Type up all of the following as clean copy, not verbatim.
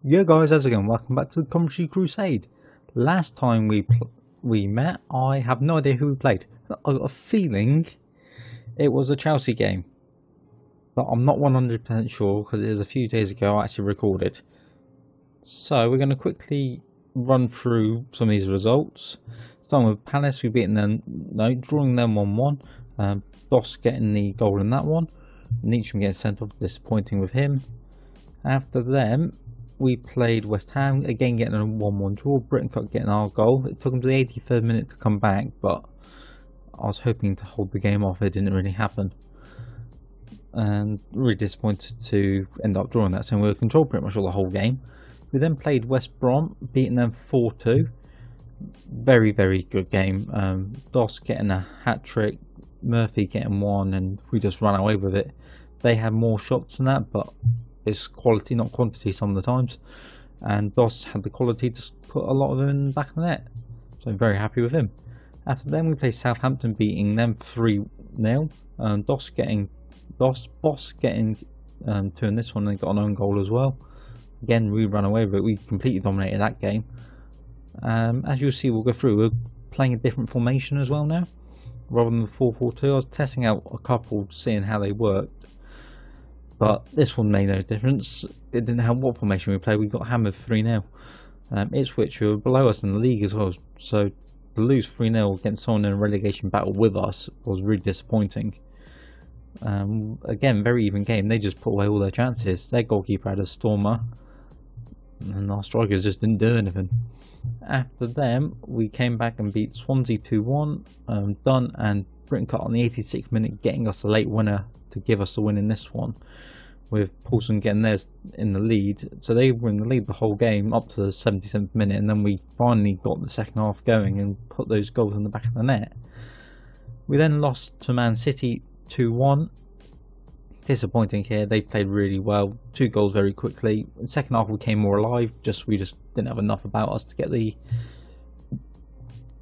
Yo guys, how's it going? Welcome back to the Coventry Crusade. Last time we met, I have no idea who we played. I got a feeling it was a Chelsea game, but I'm not 100% sure because it was a few days ago I actually recorded. So we're going to quickly run through some of these results. Starting with Palace, we beaten them, drawing them 1-1. Boss getting the goal in that one. Nietzsche getting sent off, disappointing with him. After them, we played West Ham, again getting a 1-1 draw. Britain getting our goal. It took them to the 83rd minute to come back, but I was hoping to hold the game off. It didn't really happen. And really disappointed to end up drawing that. So we were controlled pretty much all the whole game. We then played West Brom, beating them 4-2. Very, very good game. Doss getting a hat-trick, Murphy getting one, and we just ran away with it. They had more shots than that, but it's quality, not quantity some of the times. And Doss had the quality to put a lot of them in the back of the net. So I'm very happy with him. After then we played Southampton, beating them 3-0. Boss getting 2 in this one and got an own goal as well. Again, we ran away with it. We completely dominated that game. As you'll see, we'll go through. We're playing a different formation as well now, rather than the 4-4-2. I was testing out a couple, seeing how they worked, but this one made no difference. It didn't have what formation we played. We got hammered 3-0. Ipswich were below us in the league as well, so to lose 3-0 against someone in a relegation battle with us was really disappointing. Again, very even game. They just put away all their chances. Their goalkeeper had a stormer, and our strikers just didn't do anything. After them, we came back and beat Swansea 2-1. Dunn and Britain on the 86th minute, getting us a late winner to give us the win in this one, with Paulson getting theirs in the lead. So they were in the lead the whole game up to the 77th minute, and then we finally got the second half going and put those goals in the back of the net. We then lost to Man City 2-1. Disappointing here. They played really well. 2 goals very quickly. In the second half we came more alive. We just didn't have enough about us to get the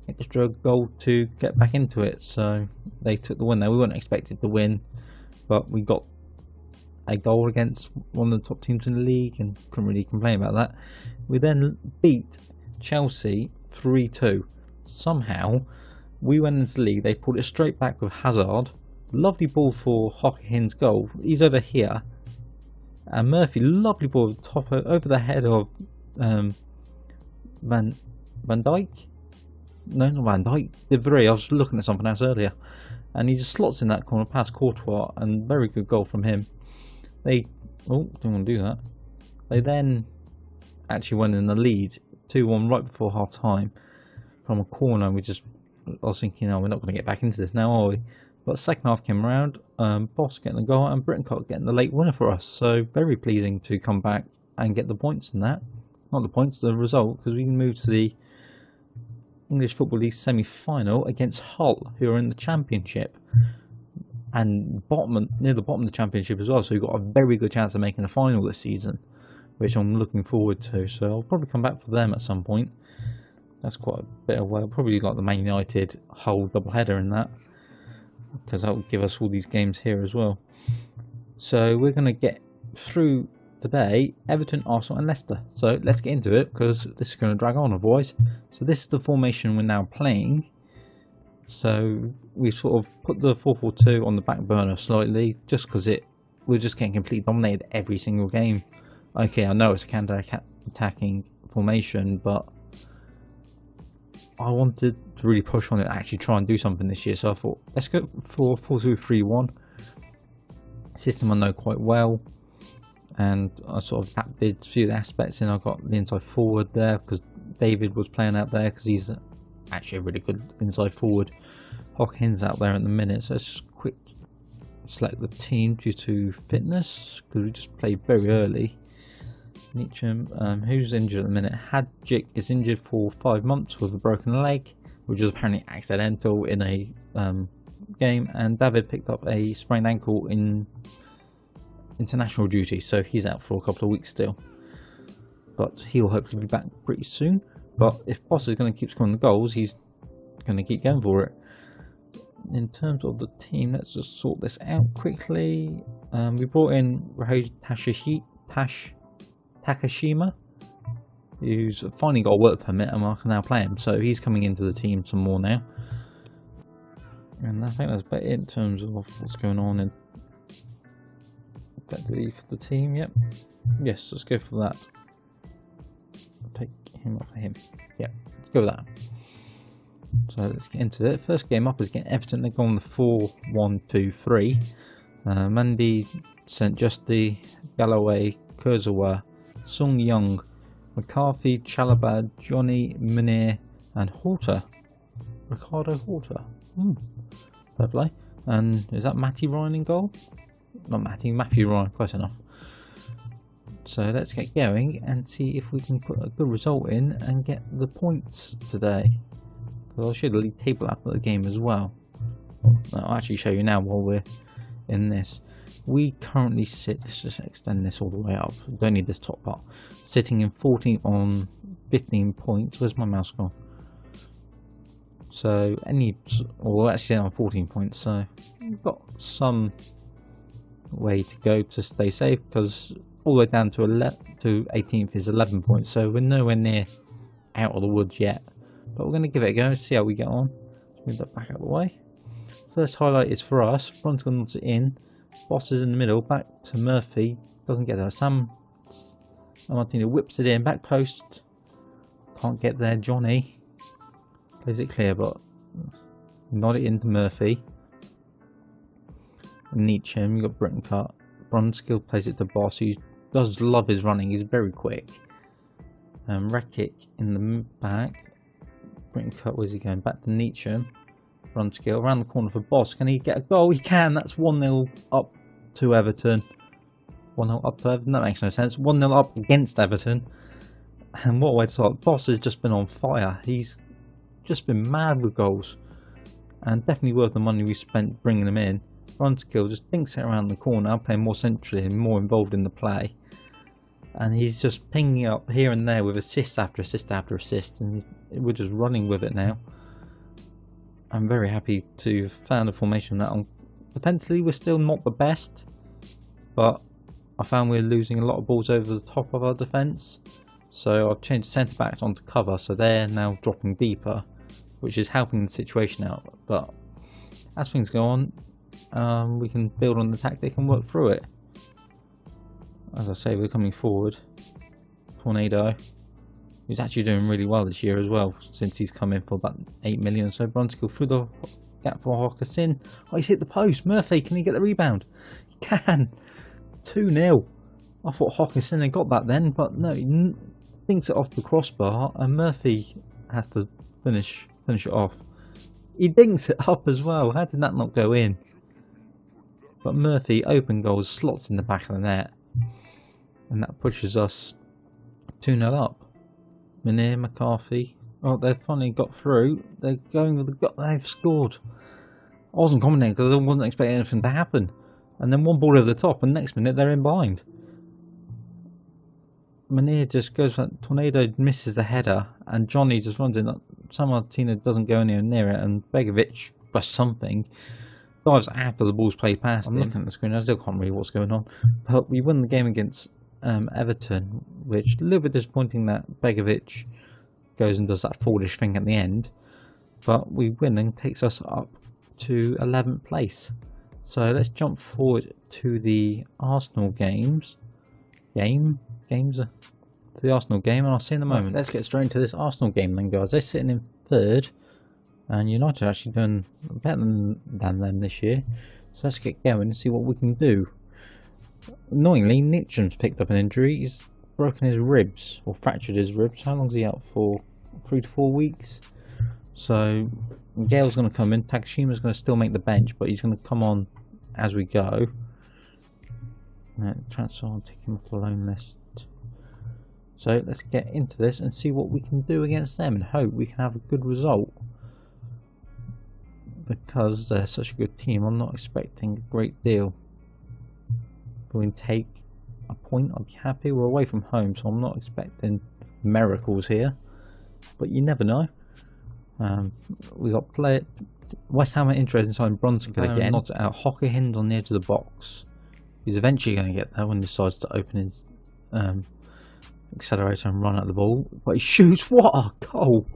extra goal to get back into it. So they took the win there. We weren't expected to win, but we got a goal against one of the top teams in the league and couldn't really complain about that. We then beat Chelsea 3-2. Somehow we went into the league. They pulled it straight back with Hazard. Lovely ball for Hocken's goal. He's over here, and Murphy, lovely ball top over the head of Van Dijk. No, not Van Dijk. De Vrij. I was looking at something else earlier, and he just slots in that corner past Courtois, and very good goal from him. They didn't want to do that. They then actually went in the lead 2-1 right before half time from a corner. I was thinking, oh, we're not going to get back into this now, are we? But second half came around, Boss getting the goal and Britain getting the late winner for us. So very pleasing to come back and get the points in that. Not the points, the result, because we can move to the English Football League semi-final against Hull, who are in the Championship. And near the bottom of the Championship as well. So we've got a very good chance of making the final this season, which I'm looking forward to. So I'll probably come back for them at some point. That's quite a bit of well, probably like the Man United Hull doubleheader in that, because that would give us all these games here as well. So we're going to get through today Everton, Arsenal and Leicester. So let's get into it, because this is going to drag on otherwise. So this is the formation we're now playing. So we sort of put the 4-4-2 on the back burner slightly, just because we're just getting completely dominated every single game. Okay, I know it's a counter-attacking formation, but I wanted to really push on it and actually try and do something this year. So I thought, let's go for 4-2-3-1. System I know quite well. And I sort of adapted a few aspects in. I got the inside forward there because David was playing out there, because he's actually a really good inside forward. Hocken's out there at the minute. So let's just quick select the team due to fitness, because we just played very early. Nietzsche, who's injured at the minute? Hadjic is injured for 5 months with a broken leg, which was apparently accidental in a game, and David picked up a sprained ankle in international duty, so he's out for a couple of weeks still, but he'll hopefully be back pretty soon. But if Boss is going to keep scoring the goals, he's going to keep going for it. In terms of the team, let's just sort this out quickly. We brought in Takashima who's finally got a work permit, and I can now play him. So he's coming into the team some more now. And I think that's about it in terms of what's going on in effectively for the team. Yep. Yes, let's go for that. Take him off of him. Yeah, let's go with that. So let's get into it. First game up is against Everton. They've gone the 4-1-2-3. Mandy, St. Justy, Galloway, Kurzawa, Sung Young, McCarthy, Chalabad, Johnny, Munir, and Horter. Ricardo Horter. Fair play. And is that Matty Ryan in goal? Not Matty, Matthew Ryan, close enough. So let's get going and see if we can put a good result in and get the points today. Because I'll show the league table after the game as well. I'll actually show you now while we're in this. We currently sit, let's just extend this all the way up, don't need this top part. Sitting in 14th on 15 points. Where's my mouse gone? So we're actually on 14 points, so we've got some way to go to stay safe, because all the way down to 18th is 11 points, so we're nowhere near out of the woods yet. But we're going to give it a go and see how we get on. Let's move that back out of the way. First highlight is for us. Brunton wants it in. Boss is in the middle. Back to Murphy. Doesn't get there. Sam Martino whips it in. Back post. Can't get there. Johnny plays it clear, but not it into Murphy. Nietzsche. You've got Britton Cut. Brunskill plays it to Boss, who does love his running. He's very quick. Rekic in the back. Britton Cut, where's he going? Back to Nietzsche. Brunskill around the corner for Boss. Can he get a goal? He can. That's 1-0 up to Everton. 1-0 up to Everton. That makes no sense. 1-0 up against Everton. And what a way to start. Boss has just been on fire. He's just been mad with goals. And definitely worth the money we spent bringing him in. Brunskill just thinks it around the corner, playing more centrally and more involved in the play. And he's just pinging up here and there with assist after assist after assist. And we're just running with it now. I'm very happy to have found a formation that potentially we're still not the best, but I found we're losing a lot of balls over the top of our defence, so I've changed centre backs onto cover, so they're now dropping deeper, which is helping the situation out. But as things go on, we can build on the tactic and work through it. As I say, we're coming forward. Tornado, who's actually doing really well this year as well, since he's come in for about 8 million. So Brunskill through the gap for Hawkinson. Oh, he's hit the post. Murphy, can he get the rebound? He can. 2-0. I thought Hawkinson had got that then, but no, he thinks it off the crossbar, and Murphy has to finish it off. He dinks it up as well. How did that not go in? But Murphy, open goals, slots in the back of the net, and that pushes us 2-0 up. Munir, McCarthy. Oh, they've finally got through. They're going with they've scored. I wasn't commenting because I wasn't expecting anything to happen. And then one ball over the top, and next minute they're in behind. Munir just goes for that. Tornado, misses the header, and Johnny just runs in. San Martino doesn't go anywhere near it, and Begovic does something. Dives after the ball's played past him. I'm looking at the screen, I still can't read what's going on. But we won the game against Everton, which a little bit disappointing that Begovic goes and does that foolish thing at the end, but we win and takes us up to 11th place. So let's jump forward to the Arsenal games. To the Arsenal game, and I'll see you in a moment. Let's get straight into this Arsenal game then, guys. They're sitting in 3rd, and United are actually doing better than them this year. So let's get going and see what we can do. Annoyingly, Nitcham's picked up an injury. He's broken his ribs, or fractured his ribs. How long is he out for? 3 to 4 weeks. So Gale's going to come in. Takashima's going to still make the bench, but he's going to come on as we go. Transfer on, take him off the loan list. So let's get into this and see what we can do against them, and hope we can have a good result. Because they're such a good team, I'm not expecting a great deal. If we can take a point, I'll be happy. We're away from home, so I'm not expecting miracles here. But you never know. We got West Ham are interested in signing Brunskill again. Not out. Hockerhind on the edge of the box. He's eventually going to get there when he decides to open accelerator and run at the ball, but he shoots. What a goal!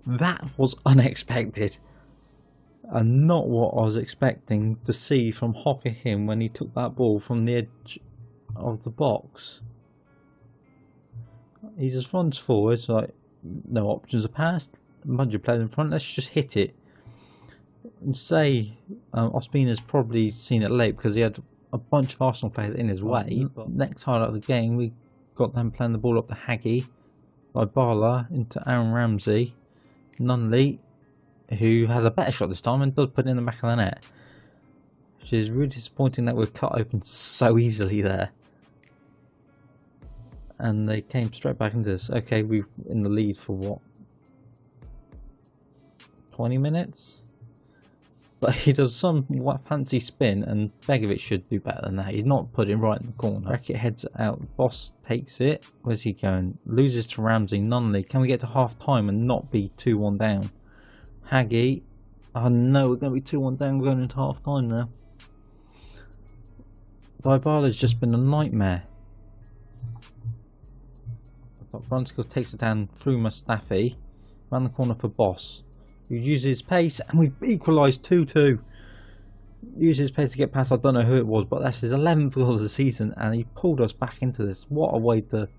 That was unexpected, and not what I was expecting to see from Hockenheim when he took that ball from the edge of the box. He just runs forwards like no options are passed. A bunch of players in front. Let's just hit it. And say Ospina's probably seen it late because he had a bunch of Arsenal players in his way. But next highlight of the game, we got them playing the ball up to Hagi by Barla into Aaron Ramsey. Nunley, who has a better shot this time and does put it in the back of the net. Which is really disappointing that we've cut open so easily there. And they came straight back into this. Okay, we're in the lead for what? 20 minutes? But he does some fancy spin, and Begovic should do better than that. He's not putting right in the corner. Racket heads out. Boss takes it. Where's he going? Loses to Ramsey. Nunley. Can we get to half time and not be 2-1 down? Hagi. Oh no, we're going to be 2-1 down. We're going into half time now. Dybala's just been a nightmare. Brunskill takes it down through Mustafi. Round the corner for Boss, who uses pace, and we've equalised 2-2. Uses pace to get past, I don't know who it was, but that's his 11th goal of the season, and he pulled us back into this. What a way to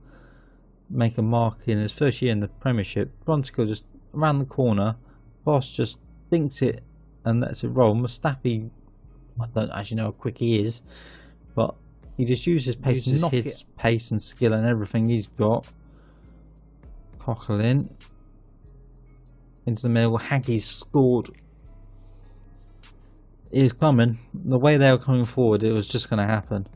make a mark in his first year in the Premiership. Brunskill just around the corner. Boss just thinks it and lets it roll. Mustafi, I don't actually know how quick he is, but he just uses pace, his pace and skill and everything he's got. Coquelin into the middle. Hagi's scored. It was coming. The way they were coming forward, it was just going to happen.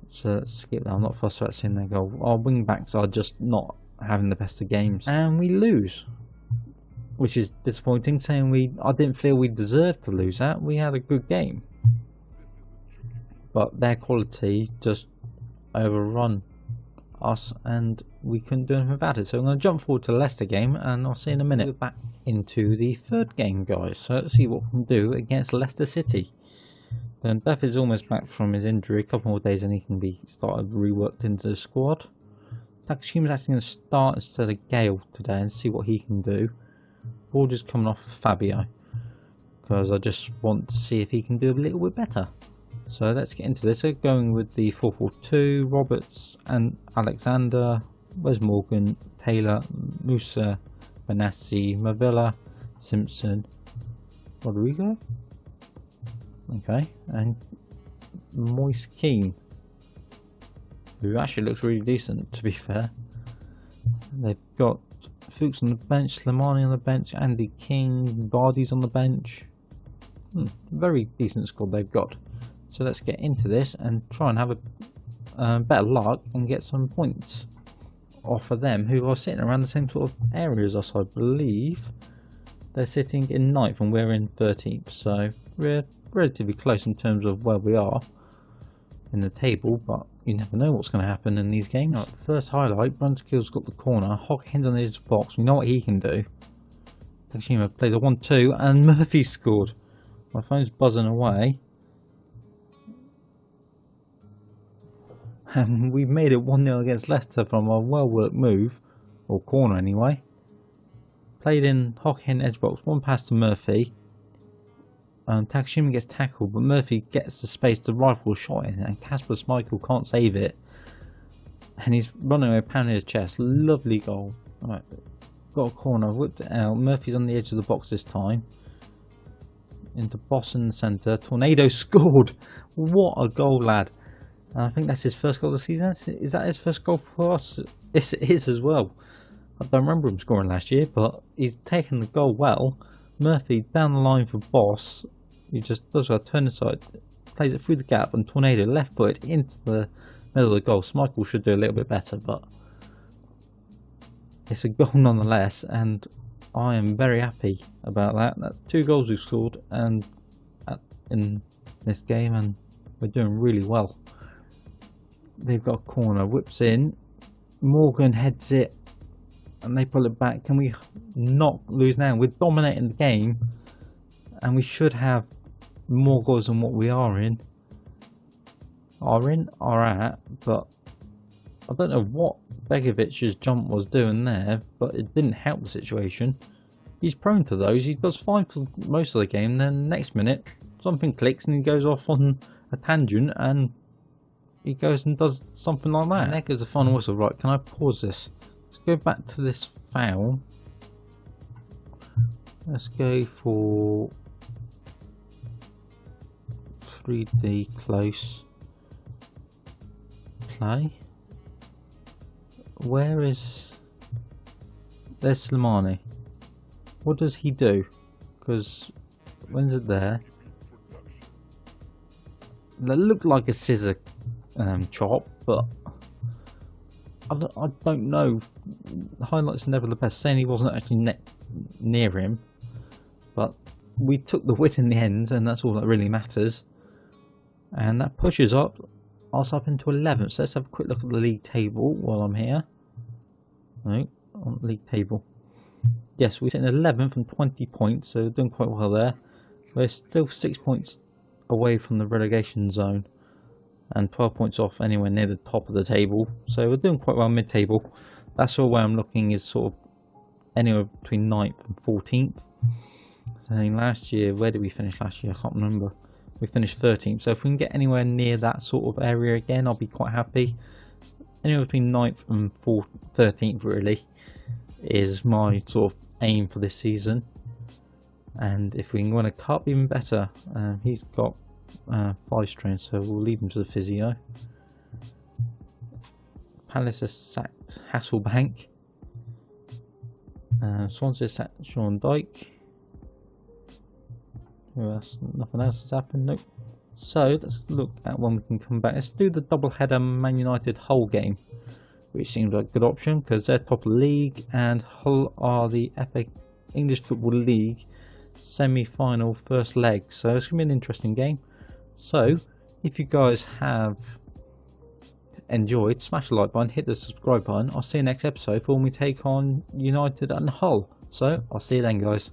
So let's skip that. I'm not fussed about seeing their goal. Our wing backs are just not having the best of games, and we lose, which is disappointing. Saying I didn't feel we deserved to lose that. We had a good game, but their quality just overrun us, and we couldn't do anything about it. So I'm going to jump forward to the Leicester game, and I'll see you in a minute. We're back into the third game, guys. So let's see what we can do against Leicester City. Then Beth is almost back from his injury. A couple more days and he can be reworked into the squad. Takashima's actually going to start instead of Gale today and see what he can do. Ball just coming off Fabio, because I just want to see if he can do a little bit better. So let's get into this. So going with the 4-4-2, Roberts and Alexander. Where's Morgan? Taylor, Musa, Benassi, Mavilla, Simpson, Rodrigo. Okay, and Moise Keane, who actually looks really decent, to be fair. They've got Fuchs on the bench, Slimani on the bench, Andy King, Vardy's on the bench. Very decent squad they've got. So let's get into this and try and have a better luck and get some points off of them, who are sitting around the same sort of area as us, I believe. They're sitting in 9th and we're in 13th, so we're relatively close in terms of where we are in the table, but you never know what's going to happen in these games. Right, first highlight, Brunskill's got the corner, Hockenheim on the edge of the box, we know what he can do. Takashima plays a 1-2 and Murphy scored. My phone's buzzing away. And we've made it 1-0 against Leicester from a well-worked move, or corner anyway. Played in Hockenheim edge box, one pass to Murphy. Takashima gets tackled, but Murphy gets the space to rifle a shot in, and Kasper Schmeichel can't save it. And he's running away, pounding his chest. Lovely goal. Right, got a corner, whipped it out. Murphy's on the edge of the box this time. Into Boss in the centre. Tornado scored. What a goal, lad. And I think that's his first goal of the season. Is that his first goal for us? Yes, it is as well. I don't remember him scoring last year, but he's taken the goal well. Murphy down the line for Boss. He just does a turn aside, plays it through the gap, and Tornado left foot into the middle of the goal. Schmeichel should do a little bit better, but it's a goal nonetheless, and I am very happy about that. That's 2 goals we've scored and in this game, and we're doing really well. They've got a corner, whips in, Morgan heads it, and they pull it back. Can we not lose now? We're dominating the game, and we should have more goals than what we are at, but I don't know what Begovic's jump was doing there, but it didn't help the situation. He's prone to those. He does fine for most of the game, then next minute something clicks and he goes off on a tangent and he goes and does something like that. And there goes the final whistle. Right, can I pause this? Let's go back to this foul. Let's go for 3D close play. Where is... There's Slimani. What does he do? Because when's it there? That looked like a scissor chop, but I don't know. The highlights are never the best. Saying he wasn't actually near him, but we took the win in the end, and that's all that really matters. And that pushes us up into 11th. So let's have a quick look at the league table while I'm here. No, on the league table. Yes, we're sitting 11th and 20 points, so we're doing quite well there. We're still 6 points away from the relegation zone and 12 points off anywhere near the top of the table. So we're doing quite well mid-table. That's all where I'm looking is sort of anywhere between 9th and 14th. So last year, where did we finish last year? I can't remember. We finished 13th. So if we can get anywhere near that sort of area again, I'll be quite happy. Anywhere between 9th and 13th really is my sort of aim for this season. And if we can win a cup, even better. He's got 5 strains, so we'll leave him to the physio. Palace has sacked Hasselbank. Swansea sacked Sean Dyke. Who else? Nothing else has happened. Nope. So let's look at when we can come back. Let's do the double-header Man United Hull game, which seems like a good option because they're top of the league and Hull are the FA English Football League semi-final first leg. So it's going to be an interesting game. So if you guys have enjoyed, smash the like button, hit the subscribe button. I'll see you next episode for when we take on United and Hull. So I'll see you then, guys.